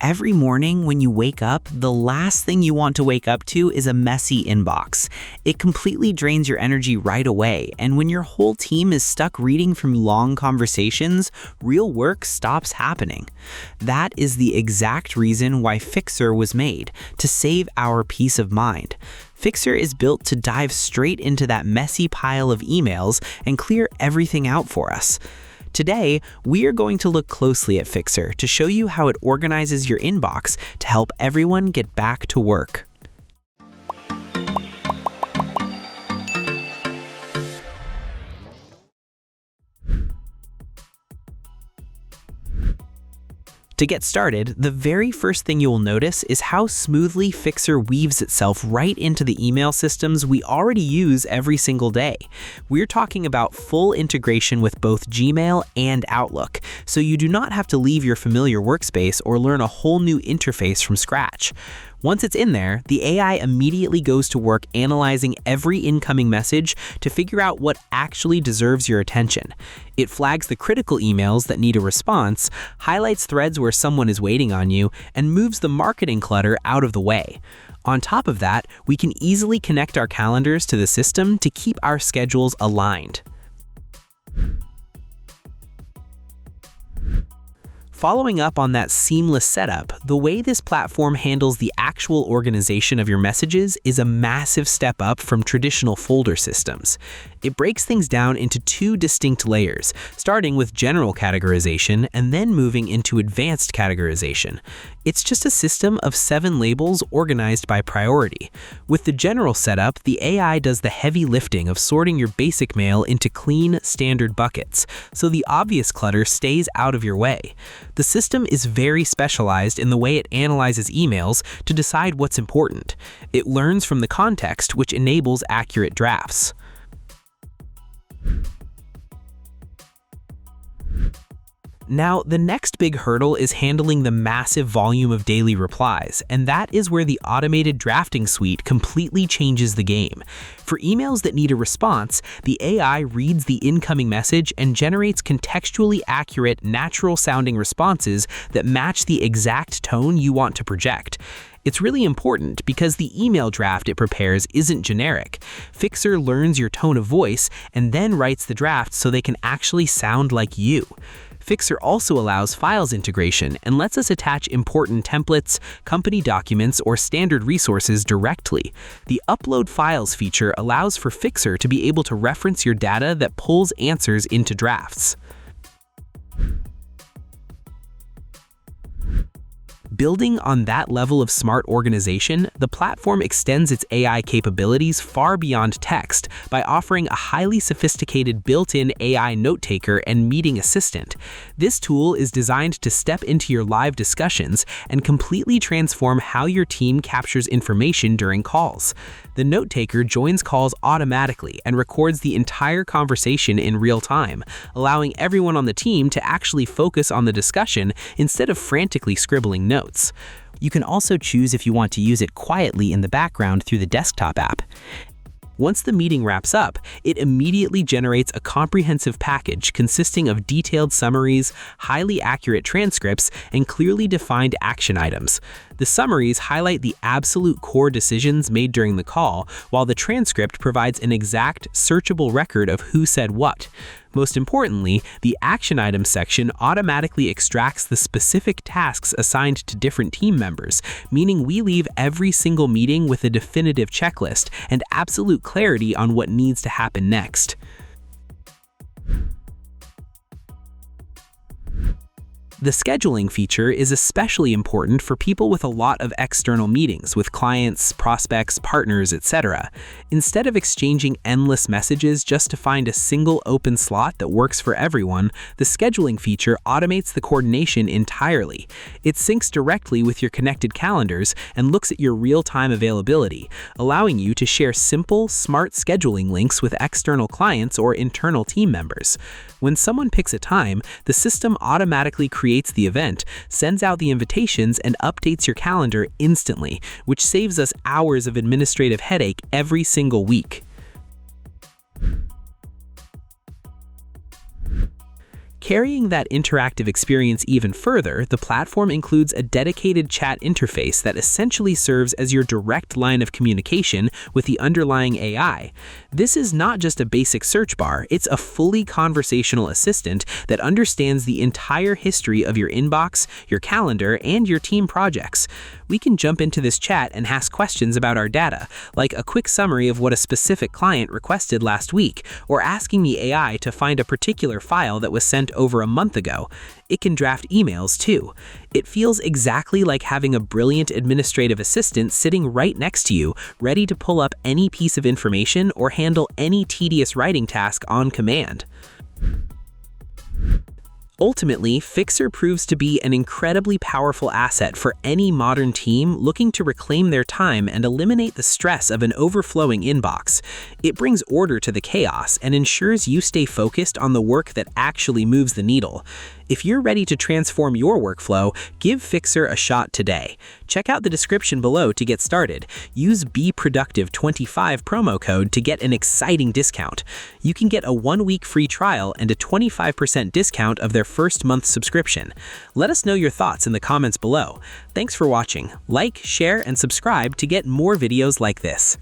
Every morning when you wake up, the last thing you want to wake up to is a messy inbox. It completely drains your energy right away, and when your whole team is stuck reading from long conversations, real work stops happening. That is the exact reason why Fyxer was made, to save our peace of mind. Fyxer is built to dive straight into that messy pile of emails and clear everything out for us. Today, we are going to look closely at Fyxer to show you how it organizes your inbox to help everyone get back to work. To get started, the very first thing you will notice is how smoothly Fyxer weaves itself right into the email systems we already use every single day. We're talking about full integration with both Gmail and Outlook, so you do not have to leave your familiar workspace or learn a whole new interface from scratch. Once it's in there, the AI immediately goes to work analyzing every incoming message to figure out what actually deserves your attention. It flags the critical emails that need a response, highlights threads where someone is waiting on you, and moves the marketing clutter out of the way. On top of that, we can easily connect our calendars to the system to keep our schedules aligned. Following up on that seamless setup, the way this platform handles the actual organization of your messages is a massive step up from traditional folder systems. It breaks things down into two distinct layers, starting with general categorization and then moving into advanced categorization. It's just a system of 7 labels organized by priority. With the general setup, the AI does the heavy lifting of sorting your basic mail into clean, standard buckets, so the obvious clutter stays out of your way. The system is very specialized in the way it analyzes emails to decide what's important. It learns from the context, which enables accurate drafts. Now, the next big hurdle is handling the massive volume of daily replies, and that is where the automated drafting suite completely changes the game. For emails that need a response, the AI reads the incoming message and generates contextually accurate, natural-sounding responses that match the exact tone you want to project. It's really important because the email draft it prepares isn't generic. Fyxer learns your tone of voice and then writes the draft so they can actually sound like you. Fyxer also allows files integration and lets us attach important templates, company documents, or standard resources directly. The Upload Files feature allows for Fyxer to be able to reference your data that pulls answers into drafts. Building on that level of smart organization, the platform extends its AI capabilities far beyond text by offering a highly sophisticated built-in AI Notetaker and meeting assistant. This tool is designed to step into your live discussions and completely transform how your team captures information during calls. The Notetaker joins calls automatically and records the entire conversation in real time, allowing everyone on the team to actually focus on the discussion instead of frantically scribbling notes. You can also choose if you want to use it quietly in the background through the desktop app. Once the meeting wraps up, it immediately generates a comprehensive package consisting of detailed summaries, highly accurate transcripts, and clearly defined action items. The summaries highlight the absolute core decisions made during the call, while the transcript provides an exact, searchable record of who said what. Most importantly, the action items section automatically extracts the specific tasks assigned to different team members, meaning we leave every single meeting with a definitive checklist and absolute clarity on what needs to happen next. The scheduling feature is especially important for people with a lot of external meetings with clients, prospects, partners, etc. Instead of exchanging endless messages just to find a single open slot that works for everyone, the scheduling feature automates the coordination entirely. It syncs directly with your connected calendars and looks at your real-time availability, allowing you to share simple, smart scheduling links with external clients or internal team members. When someone picks a time, the system automatically creates the event, sends out the invitations, and updates your calendar instantly, which saves us hours of administrative headache every single week. Carrying that interactive experience even further, the platform includes a dedicated chat interface that essentially serves as your direct line of communication with the underlying AI. This is not just a basic search bar, it's a fully conversational assistant that understands the entire history of your inbox, your calendar, and your team projects. We can jump into this chat and ask questions about our data, like a quick summary of what a specific client requested last week, or asking the AI to find a particular file that was sent over a month ago. It can draft emails too. It feels exactly like having a brilliant administrative assistant sitting right next to you, ready to pull up any piece of information or handle any tedious writing task on command. Ultimately, Fyxer proves to be an incredibly powerful asset for any modern team looking to reclaim their time and eliminate the stress of an overflowing inbox. It brings order to the chaos and ensures you stay focused on the work that actually moves the needle. If you're ready to transform your workflow, give Fyxer a shot today. Check out the description below to get started. Use beproductive25 promo code to get an exciting discount. You can get a 1-week free trial and a 25% discount of their first month subscription. Let us know your thoughts in the comments below. Thanks for watching. Like, share, and subscribe to get more videos like this.